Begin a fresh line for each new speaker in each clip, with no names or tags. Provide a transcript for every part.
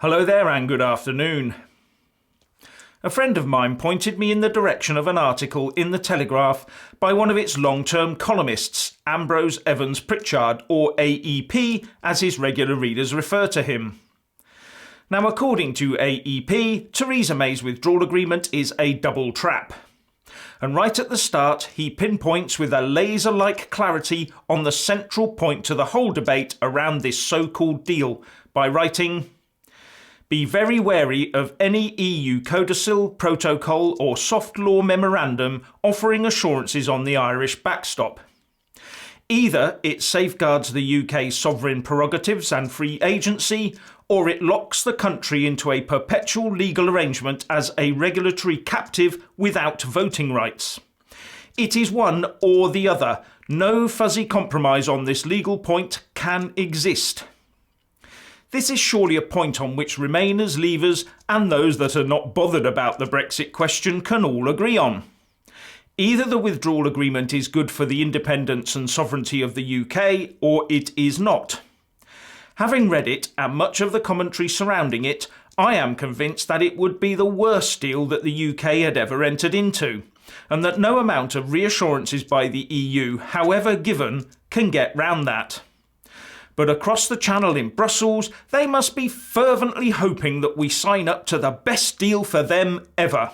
Hello there and good afternoon. A friend of mine pointed me in the direction of an article in the Telegraph by one of its long-term columnists, Ambrose Evans Pritchard, or AEP, as his regular readers refer to him. Now, according to AEP, Theresa May's withdrawal agreement is a double trap. And right at the start, he pinpoints with a laser-like clarity on the central point to the whole debate around this so-called deal by writing, "Be very wary of any EU codicil, protocol or soft law memorandum offering assurances on the Irish backstop. Either it safeguards the UK's sovereign prerogatives and free agency, or it locks the country into a perpetual legal arrangement as a regulatory captive without voting rights. It is one or the other. No fuzzy compromise on this legal point can exist." This is surely a point on which Remainers, Leavers and those that are not bothered about the Brexit question can all agree on. Either the withdrawal agreement is good for the independence and sovereignty of the UK, or it is not. Having read it and much of the commentary surrounding it, I am convinced that it would be the worst deal that the UK had ever entered into, and that no amount of reassurances by the EU, however given, can get round that. But across the channel in Brussels, they must be fervently hoping that we sign up to the best deal for them ever.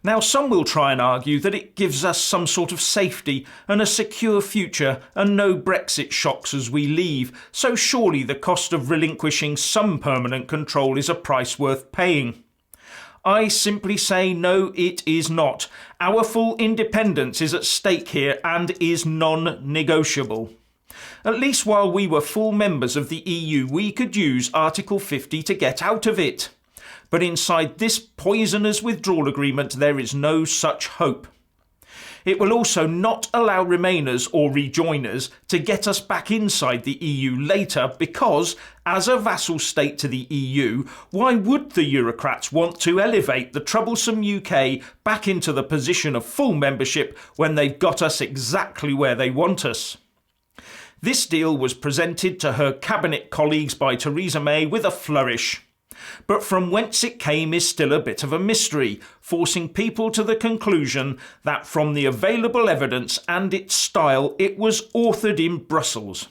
Now, some will try and argue that it gives us some sort of safety and a secure future and no Brexit shocks as we leave, so surely the cost of relinquishing some permanent control is a price worth paying. I simply say no, it is not. Our full independence is at stake here and is non-negotiable. At least while we were full members of the EU, we could use Article 50 to get out of it. But inside this poisonous withdrawal agreement, there is no such hope. It will also not allow Remainers or rejoiners to get us back inside the EU later because, as a vassal state to the EU, why would the Eurocrats want to elevate the troublesome UK back into the position of full membership when they've got us exactly where they want us? This deal was presented to her cabinet colleagues by Theresa May with a flourish. But from whence it came is still a bit of a mystery, forcing people to the conclusion that from the available evidence and its style it was authored in Brussels.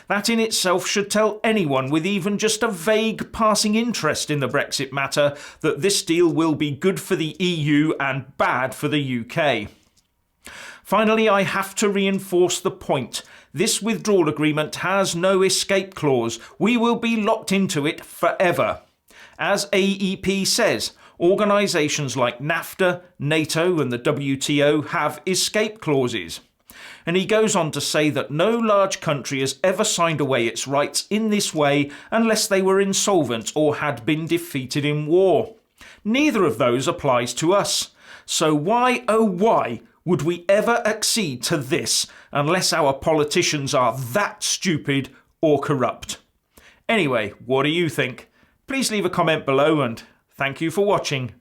That in itself should tell anyone with even just a vague passing interest in the Brexit matter that this deal will be good for the EU and bad for the UK. Finally, I have to reinforce the point. This withdrawal agreement has no escape clause. We will be locked into it forever. As AEP says, organisations like NAFTA, NATO and the WTO have escape clauses. And he goes on to say that no large country has ever signed away its rights in this way unless they were insolvent or had been defeated in war. Neither of those applies to us. So why, oh why, would we ever accede to this unless our politicians are that stupid or corrupt? Anyway, what do you think? Please leave a comment below and thank you for watching.